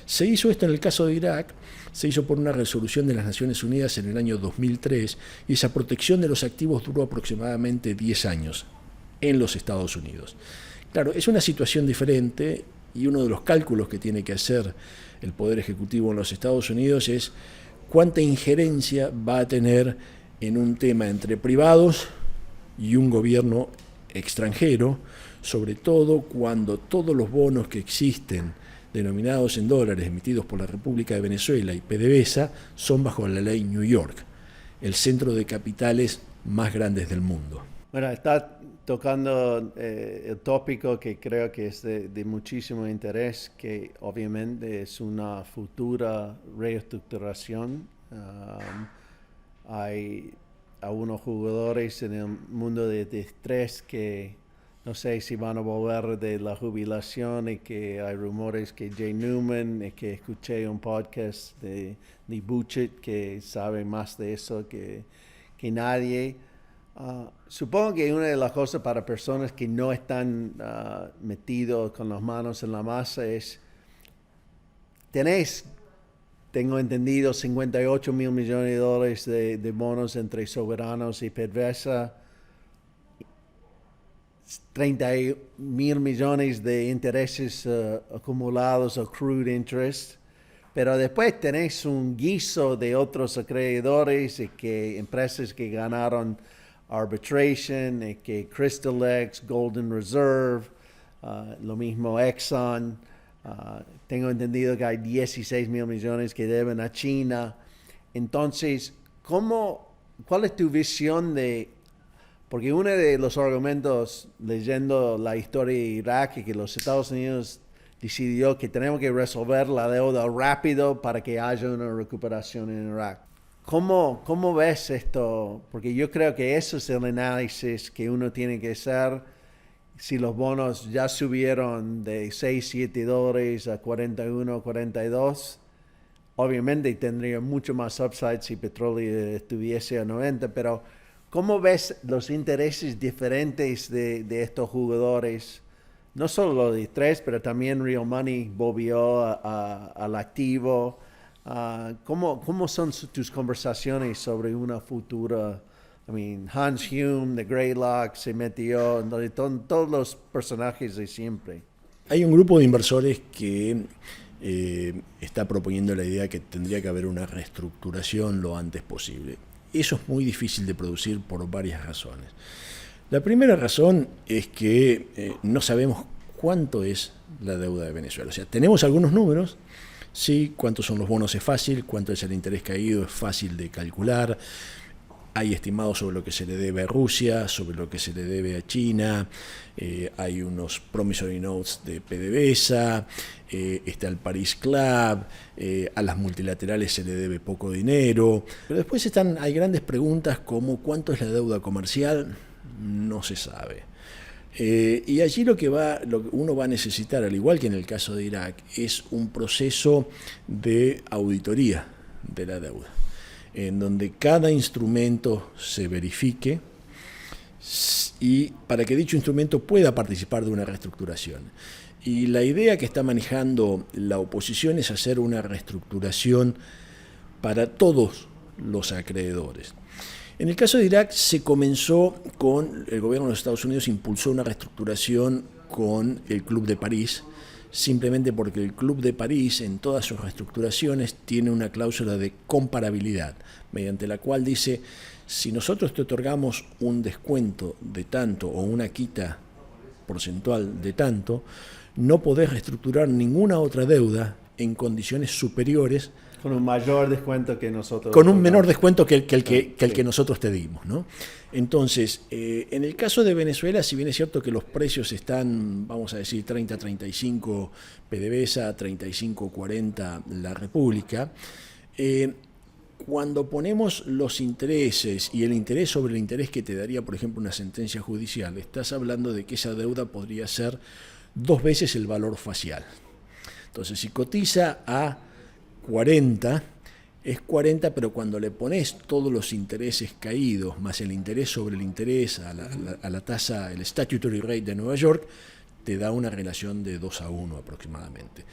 se hizo esto en el caso de Irak, se hizo por una resolución de las Naciones Unidas en el año 2003, y esa protección de los activos duró aproximadamente 10 años en los Estados Unidos. Claro, es una situación diferente, y uno de los cálculos que tiene que hacer el Poder Ejecutivo en los Estados Unidos es cuánta injerencia va a tener en un tema entre privados y un gobierno extranjero, sobre todo cuando todos los bonos que existen denominados en dólares emitidos por la República de Venezuela y PDVSA son bajo la ley New York, el centro de capitales más grandes del mundo. Bueno, está tocando el tópico que creo que es de muchísimo interés, que obviamente es una futura reestructuración. Hay algunos jugadores en el mundo de estrés que no sé si van a volver de la jubilación, y que hay rumores que Jay Newman, y que escuché un podcast de Buchit que sabe más de eso que nadie. Supongo que una de las cosas para personas que no están metidos con las manos en la masa es, tengo entendido, $58 mil millones de bonos entre soberanos y PDVSA, 30 mil millones de intereses acumulados, accrued interest, pero después tenés un guiso de otros acreedores, y que empresas que ganaron arbitration, y que Crystal X, Golden Reserve, lo mismo Exxon. Tengo entendido que hay 16 mil millones que deben a China. Entonces, ¿cuál es tu visión de...? Porque uno de los argumentos, leyendo la historia de Irak, es que los Estados Unidos decidió que tenemos que resolver la deuda rápido para que haya una recuperación en Irak. ¿Cómo ves esto? Porque yo creo que eso es el análisis que uno tiene que hacer. Si los bonos ya subieron de 6, 7 dólares a 41, 42, obviamente tendría mucho más upside si petróleo estuviese a 90, pero ¿cómo ves los intereses diferentes de estos jugadores? No solo los de estrés, pero también Real Money volvió al activo. ¿Cómo son tus conversaciones sobre una futura? Hans Hume, de Greylock, se metió, todos los personajes de siempre. Hay un grupo de inversores que está proponiendo la idea que tendría que haber una reestructuración lo antes posible. Eso es muy difícil de producir por varias razones. La primera razón es que no sabemos cuánto es la deuda de Venezuela. O sea, tenemos algunos números, sí, cuántos son los bonos es fácil, cuánto es el interés caído es fácil de calcular. Hay estimados sobre lo que se le debe a Rusia, sobre lo que se le debe a China, hay unos promissory notes de PDVSA, está el Paris Club, a las multilaterales se le debe poco dinero. Pero después hay grandes preguntas como ¿cuánto es la deuda comercial? No se sabe. Y allí lo que uno va a necesitar, al igual que en el caso de Irak, es un proceso de auditoría de la deuda, en donde cada instrumento se verifique, y para que dicho instrumento pueda participar de una reestructuración. Y la idea que está manejando la oposición es hacer una reestructuración para todos los acreedores. En el caso de Irak se comenzó con, el gobierno de los Estados Unidos impulsó una reestructuración con el Club de París, simplemente porque el Club de París en todas sus reestructuraciones tiene una cláusula de comparabilidad, mediante la cual dice, si nosotros te otorgamos un descuento de tanto o una quita porcentual de tanto, no podés reestructurar ninguna otra deuda en condiciones superiores. Con un mayor descuento que nosotros. Con un menor descuento que el que nosotros te dimos, ¿no? Entonces, en el caso de Venezuela, si bien es cierto que los precios están, vamos a decir, 30-35 PDVSA, 35-40 la República, cuando ponemos los intereses y el interés sobre el interés que te daría, por ejemplo, una sentencia judicial, estás hablando de que esa deuda podría ser 2 veces el valor facial. Entonces, si cotiza a 40, es 40, pero cuando le pones todos los intereses caídos, más el interés sobre el interés a la tasa, el statutory rate de Nueva York, te da una relación de 2-1 aproximadamente.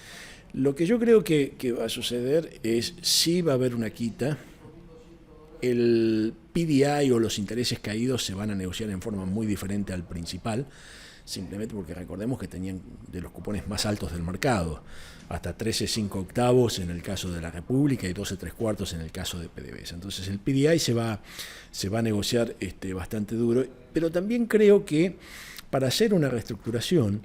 Lo que yo creo que va a suceder es, sí va a haber una quita, el PDI o los intereses caídos se van a negociar en forma muy diferente al principal, simplemente porque recordemos que tenían de los cupones más altos del mercado, hasta 13,5 en el caso de la República y 12,75 en el caso de PDVSA. Entonces el PDI se va a negociar bastante duro, pero también creo que para hacer una reestructuración,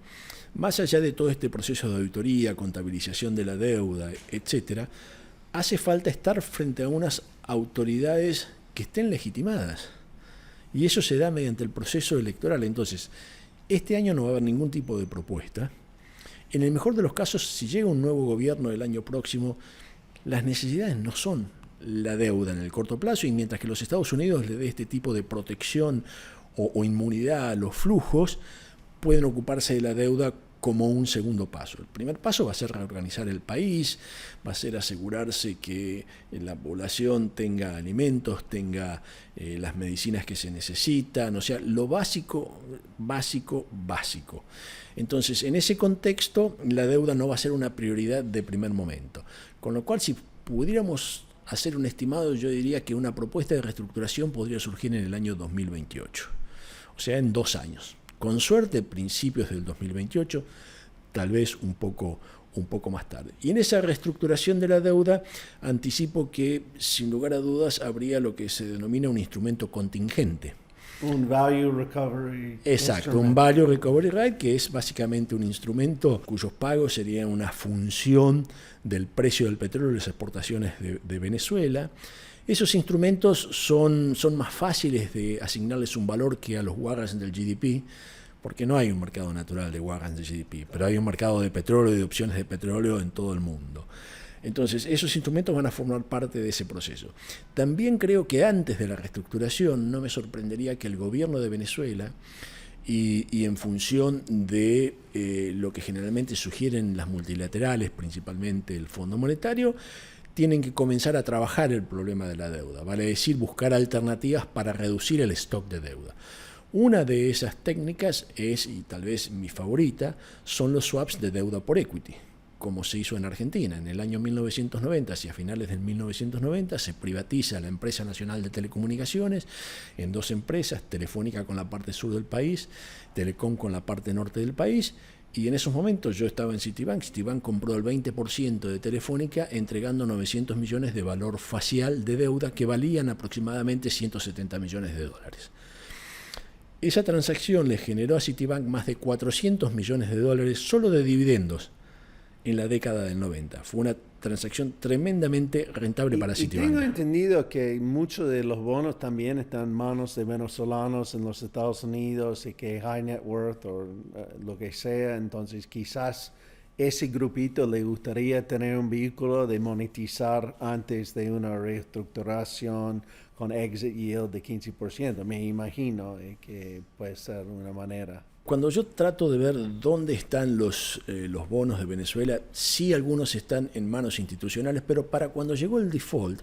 más allá de todo este proceso de auditoría, contabilización de la deuda, etcétera, hace falta estar frente a unas autoridades que estén legitimadas. Y eso se da mediante el proceso electoral. Entonces, este año no va a haber ningún tipo de propuesta. En el mejor de los casos, si llega un nuevo gobierno el año próximo, las necesidades no son la deuda en el corto plazo, y mientras que los Estados Unidos le dé este tipo de protección o inmunidad a los flujos, pueden ocuparse de la deuda como un segundo paso. El primer paso va a ser reorganizar el país, va a ser asegurarse que la población tenga alimentos, tenga las medicinas que se necesitan, o sea, lo básico. Entonces, en ese contexto, la deuda no va a ser una prioridad de primer momento. Con lo cual, si pudiéramos hacer un estimado, yo diría que una propuesta de reestructuración podría surgir en el año 2028, o sea, en 2 años. Con suerte, principios del 2028, tal vez un poco más tarde. Y en esa reestructuración de la deuda, anticipo que, sin lugar a dudas, habría lo que se denomina un instrumento contingente. Un Value Recovery. Exacto, un Value Recovery Rate, que es básicamente un instrumento cuyos pagos serían una función del precio del petróleo y las exportaciones de Venezuela. Esos instrumentos son más fáciles de asignarles un valor que a los warrants del GDP, porque no hay un mercado natural de warrants del GDP, pero hay un mercado de petróleo y de opciones de petróleo en todo el mundo. Entonces, esos instrumentos van a formar parte de ese proceso. También creo que antes de la reestructuración no me sorprendería que el gobierno de Venezuela, y en función de lo que generalmente sugieren las multilaterales, principalmente el Fondo Monetario, tienen que comenzar a trabajar el problema de la deuda, vale decir, buscar alternativas para reducir el stock de deuda. Una de esas técnicas es, y tal vez mi favorita, son los swaps de deuda por equity, como se hizo en Argentina. En el año 1990, hacia finales del 1990, se privatiza la Empresa Nacional de Telecomunicaciones en 2 empresas, Telefónica con la parte sur del país, Telecom con la parte norte del país, y en esos momentos yo estaba en Citibank. Citibank compró el 20% de Telefónica, entregando 900 millones de valor facial de deuda que valían aproximadamente 170 millones de dólares. Esa transacción le generó a Citibank más de 400 millones de dólares solo de dividendos en la década del 90. Fue una transacción tremendamente rentable para Citibank. Y tengo entendido que muchos de los bonos también están en manos de venezolanos en los Estados Unidos, y que high net worth o lo que sea. Entonces quizás ese grupito le gustaría tener un vehículo de monetizar antes de una reestructuración con exit yield de 15%. Me imagino que puede ser una manera. Cuando yo trato de ver dónde están los bonos de Venezuela, sí, algunos están en manos institucionales, pero para cuando llegó el default,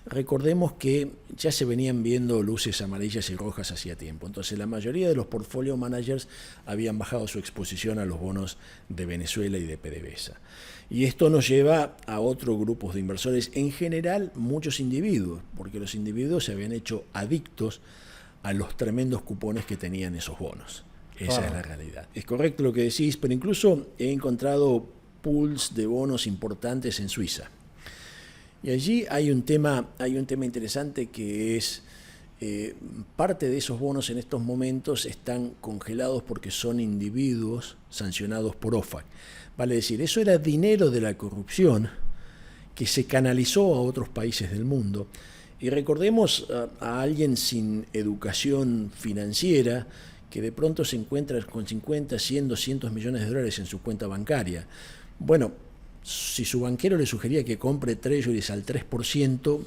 recordemos que ya se venían viendo luces amarillas y rojas hacía tiempo. Entonces, la mayoría de los portfolio managers habían bajado su exposición a los bonos de Venezuela y de PDVSA. Y esto nos lleva a otros grupos de inversores, en general muchos individuos, porque los individuos se habían hecho adictos a los tremendos cupones que tenían esos bonos. Esa es la realidad. Es correcto lo que decís, pero incluso he encontrado pools de bonos importantes en Suiza. Y allí hay un tema interesante, que es parte de esos bonos en estos momentos están congelados porque son individuos sancionados por OFAC. Vale decir, eso era dinero de la corrupción que se canalizó a otros países del mundo. Y recordemos a alguien sin educación financiera que de pronto se encuentra con 50, 100, 200 millones de dólares en su cuenta bancaria. Bueno, si su banquero le sugería que compre treasuries al 3%,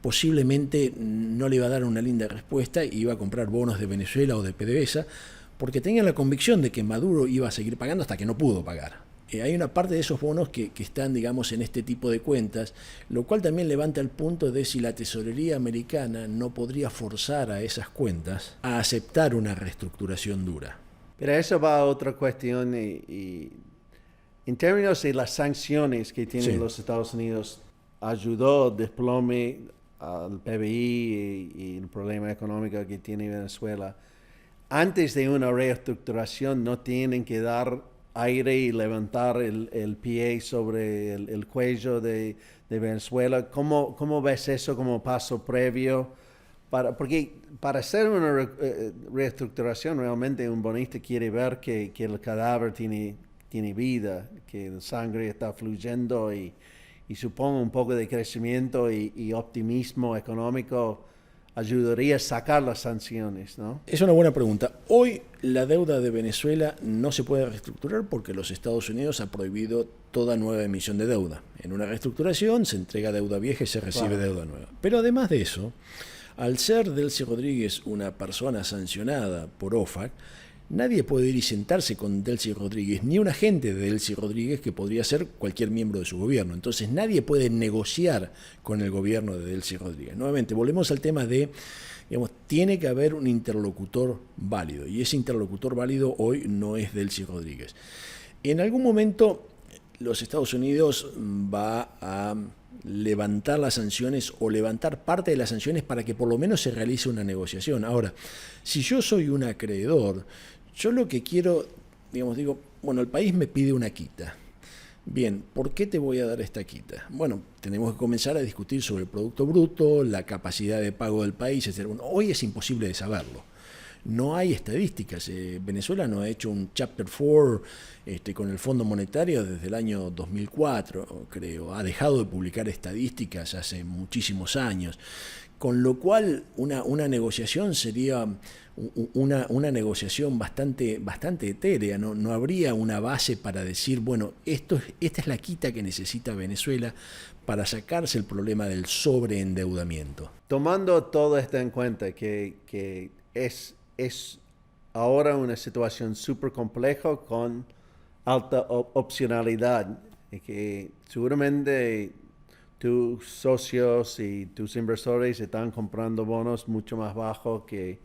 posiblemente no le iba a dar una linda respuesta y iba a comprar bonos de Venezuela o de PDVSA, porque tenían la convicción de que Maduro iba a seguir pagando hasta que no pudo pagar. Hay una parte de esos bonos que están, digamos, en este tipo de cuentas, lo cual también levanta el punto de si la tesorería americana no podría forzar a esas cuentas a aceptar una reestructuración dura. Pero eso va a otra cuestión y en términos de las sanciones que tienen los Estados Unidos, ayudó desplome al PBI y el problema económico que tiene Venezuela. Antes de una reestructuración no tienen que dar aire y levantar el pie sobre el cuello de Venezuela. ¿Cómo ves eso como paso previo? Porque para hacer una reestructuración realmente un bonista quiere ver que el cadáver tiene vida, que la sangre está fluyendo y supongo un poco de crecimiento y optimismo económico ayudaría a sacar las sanciones, ¿no? Es una buena pregunta. Hoy la deuda de Venezuela no se puede reestructurar porque los Estados Unidos ha prohibido toda nueva emisión de deuda. En una reestructuración se entrega deuda vieja y se recibe deuda nueva. Pero además de eso, al ser Delcy Rodríguez una persona sancionada por OFAC, nadie puede ir y sentarse con Delcy Rodríguez, ni un agente de Delcy Rodríguez que podría ser cualquier miembro de su gobierno. Entonces nadie puede negociar con el gobierno de Delcy Rodríguez. Nuevamente, volvemos al tema de, digamos, tiene que haber un interlocutor válido, y ese interlocutor válido hoy no es Delcy Rodríguez. En algún momento los Estados Unidos va a levantar las sanciones o levantar parte de las sanciones para que por lo menos se realice una negociación. Ahora, si yo soy un acreedor, yo lo que quiero, digamos, digo, bueno, el país me pide una quita. Bien, ¿por qué te voy a dar esta quita? Bueno, tenemos que comenzar a discutir sobre el Producto Bruto, la capacidad de pago del país, etc. Bueno, hoy es imposible de saberlo. No hay estadísticas. Venezuela no ha hecho un Chapter 4 con el Fondo Monetario desde el año 2004, creo. Ha dejado de publicar estadísticas hace muchísimos años. Con lo cual, una negociación sería una negociación bastante etérea. No habría una base para decir, bueno, esta es la quita que necesita Venezuela para sacarse el problema del sobreendeudamiento. Tomando todo esto en cuenta, que es ahora una situación súper compleja con alta opcionalidad, y que seguramente tus socios y tus inversores están comprando bonos mucho más bajos que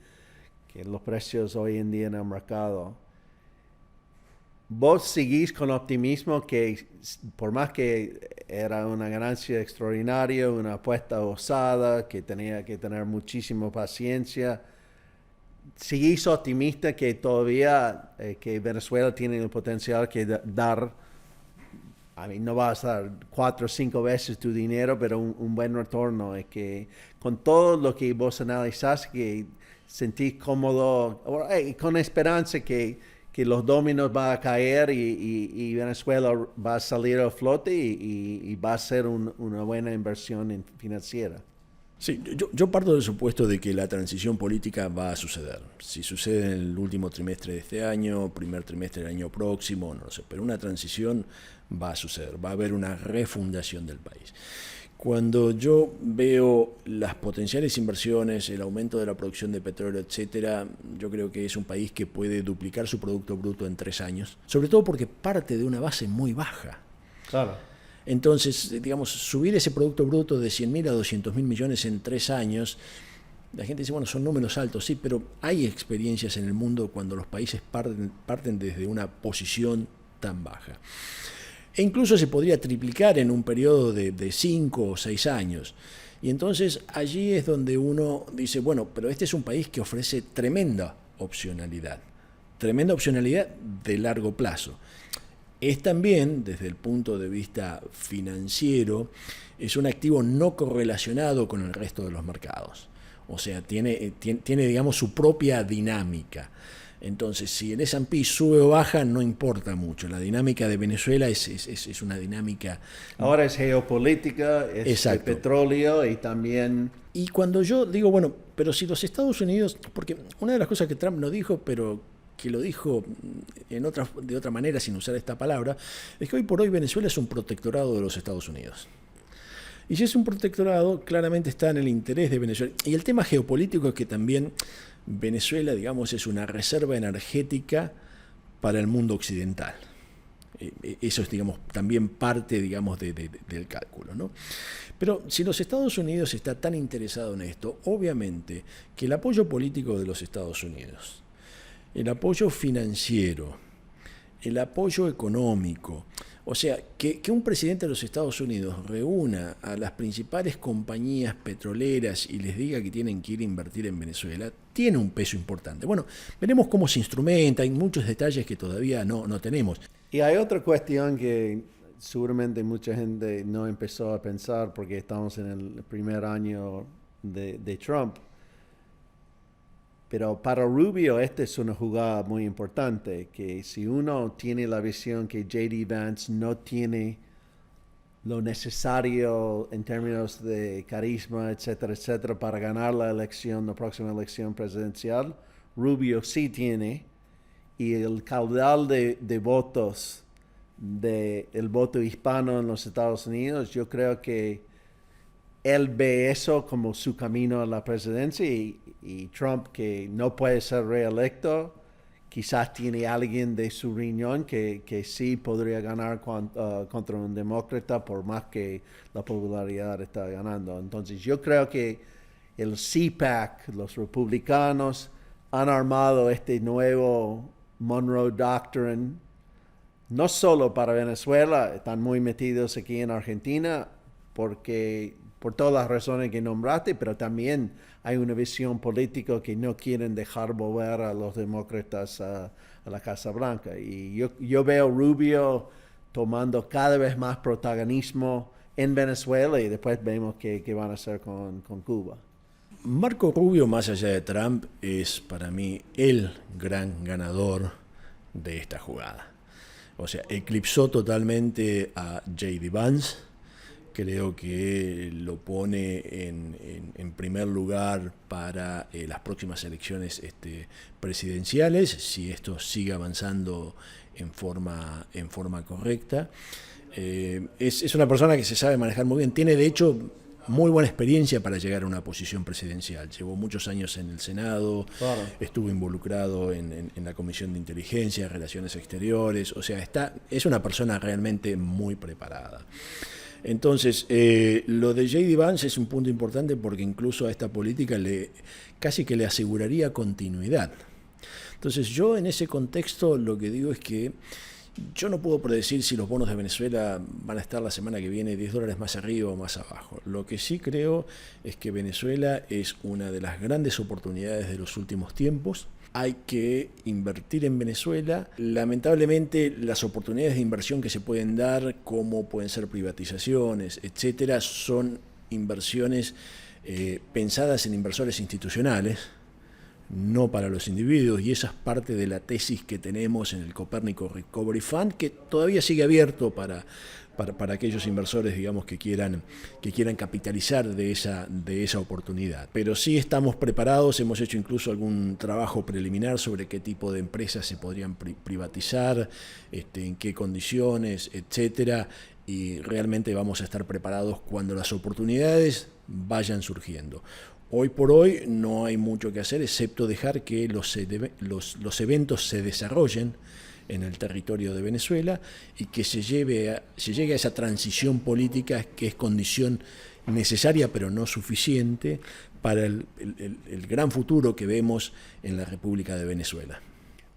los precios hoy en día en el mercado. ¿Vos seguís con optimismo que por más que era una ganancia extraordinaria, una apuesta osada, que tenía que tener muchísima paciencia, seguís optimista que todavía que Venezuela tiene el potencial que dar, no vas a dar 4 o 5 veces tu dinero, pero un buen retorno? Es que con todo lo que vos analizás, que sentís cómodo, con esperanza que los dominos van a caer y Venezuela va a salir a flote y va a ser una buena inversión financiera. Sí, yo parto del supuesto de que la transición política va a suceder. Si sucede en el último trimestre de este año, primer trimestre del año próximo, no lo sé, pero una transición va a suceder, va a haber una refundación del país. Cuando yo veo las potenciales inversiones, el aumento de la producción de petróleo, etcétera, yo creo que es un país que puede duplicar su Producto Bruto en 3 años, sobre todo porque parte de una base muy baja. Claro. Entonces, digamos, subir ese Producto Bruto de 100.000 a 200.000 millones en 3 años, la gente dice, bueno, son números altos, sí, pero hay experiencias en el mundo cuando los países parten desde una posición tan baja. E incluso se podría triplicar en un periodo de 5 o 6 años. Y entonces allí es donde uno dice, bueno, pero este es un país que ofrece tremenda opcionalidad de largo plazo. Es también, desde el punto de vista financiero, es un activo no correlacionado con el resto de los mercados. O sea, tiene, digamos, su propia dinámica. Entonces, si el S&P sube o baja, no importa mucho. La dinámica de Venezuela es una dinámica... Ahora es geopolítica, es de petróleo y también... Y cuando yo digo, bueno, pero si los Estados Unidos... Porque una de las cosas que Trump no dijo, pero que lo dijo de otra manera, sin usar esta palabra, es que hoy por hoy Venezuela es un protectorado de los Estados Unidos. Y si es un protectorado, claramente está en el interés de Venezuela. Y el tema geopolítico es que también Venezuela, digamos, es una reserva energética para el mundo occidental. Eso es, digamos, también parte, digamos, del cálculo, ¿no? Pero si los Estados Unidos está tan interesado en esto, obviamente que el apoyo político de los Estados Unidos, el apoyo financiero, el apoyo económico, o sea, que un presidente de los Estados Unidos reúna a las principales compañías petroleras y les diga que tienen que ir a invertir en Venezuela, tiene un peso importante. Bueno, veremos cómo se instrumenta, hay muchos detalles que todavía no tenemos. Y hay otra cuestión que seguramente mucha gente no empezó a pensar porque estamos en el primer año de Trump. Pero para Rubio esta es una jugada muy importante, que si uno tiene la visión que J.D. Vance no tiene lo necesario en términos de carisma, etcétera, para ganar la próxima elección presidencial, Rubio sí tiene, y el caudal de votos del voto hispano en los Estados Unidos, yo creo que él ve eso como su camino a la presidencia y Trump, que no puede ser reelecto, quizás tiene alguien de su riñón que sí podría ganar contra un demócrata por más que la popularidad está ganando. Entonces yo creo que el CPAC, los republicanos, han armado este nuevo Monroe Doctrine, no solo para Venezuela, están muy metidos aquí en Argentina, porque por todas las razones que nombraste, pero también hay una visión política que no quieren dejar volver a los demócratas a la Casa Blanca. Y yo veo Rubio tomando cada vez más protagonismo en Venezuela y después vemos qué van a hacer con Cuba. Marco Rubio, más allá de Trump, es para mí el gran ganador de esta jugada. O sea, eclipsó totalmente a J.D. Vance. Creo que lo pone en primer lugar para las próximas elecciones presidenciales, si esto sigue avanzando en forma correcta. Es una persona que se sabe manejar muy bien. Tiene, de hecho, muy buena experiencia para llegar a una posición presidencial. Llevó muchos años en el Senado, claro. Estuvo involucrado en la Comisión de Inteligencia, Relaciones Exteriores. O sea, es una persona realmente muy preparada. Entonces, lo de J.D. Vance es un punto importante porque incluso a esta política casi que le aseguraría continuidad. Entonces, yo en ese contexto lo que digo es que yo no puedo predecir si los bonos de Venezuela van a estar la semana que viene $10 más arriba o más abajo. Lo que sí creo es que Venezuela es una de las grandes oportunidades de los últimos tiempos. Hay que invertir en Venezuela. Lamentablemente, las oportunidades de inversión que se pueden dar, como pueden ser privatizaciones, etcétera, son inversiones pensadas en inversores institucionales, no para los individuos, y esa es parte de la tesis que tenemos en el Copérnico Recovery Fund, que todavía sigue abierto para aquellos inversores, digamos, que quieran capitalizar de esa oportunidad. Pero sí estamos preparados, hemos hecho incluso algún trabajo preliminar sobre qué tipo de empresas se podrían privatizar, en qué condiciones, etcétera, y realmente vamos a estar preparados cuando las oportunidades vayan surgiendo. Hoy por hoy no hay mucho que hacer, excepto dejar que los eventos se desarrollen en el territorio de Venezuela y que se llegue a esa transición política que es condición necesaria pero no suficiente para el gran futuro que vemos en la República de Venezuela.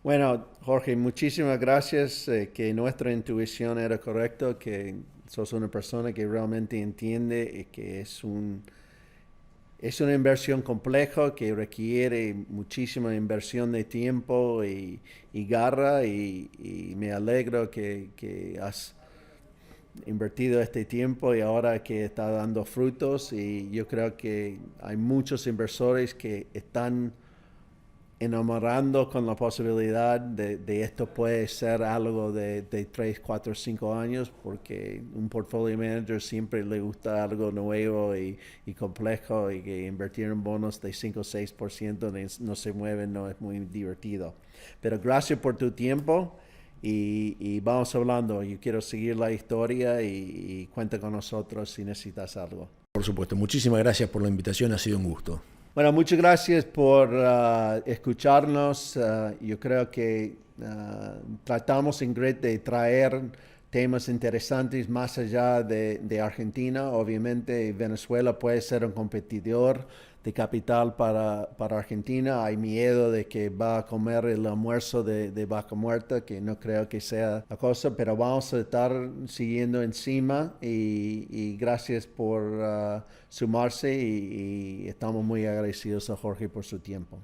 Bueno, Jorge, muchísimas gracias, que nuestra intuición era correcta, que sos una persona que realmente entiende y que es una inversión compleja que requiere muchísima inversión de tiempo y garra, y me alegro que has invertido este tiempo y ahora que está dando frutos, y yo creo que hay muchos inversores que están enamorando con la posibilidad de esto puede ser algo de 3, 4, 5 años, porque un portfolio manager siempre le gusta algo nuevo y complejo, y que invertir en bonos de 5 o 6% no se mueven, no es muy divertido. Pero gracias por tu tiempo y vamos hablando. Yo quiero seguir la historia y cuenta con nosotros si necesitas algo. Por supuesto, muchísimas gracias por la invitación, ha sido un gusto. Bueno, muchas gracias por escucharnos. Yo creo que tratamos en Grit de traer temas interesantes más allá de Argentina. Obviamente Venezuela puede ser un competidor de capital para Argentina. Hay miedo de que va a comer el almuerzo de vaca muerta, que no creo que sea la cosa, pero vamos a estar siguiendo encima y gracias por sumarse y estamos muy agradecidos a Jorge por su tiempo.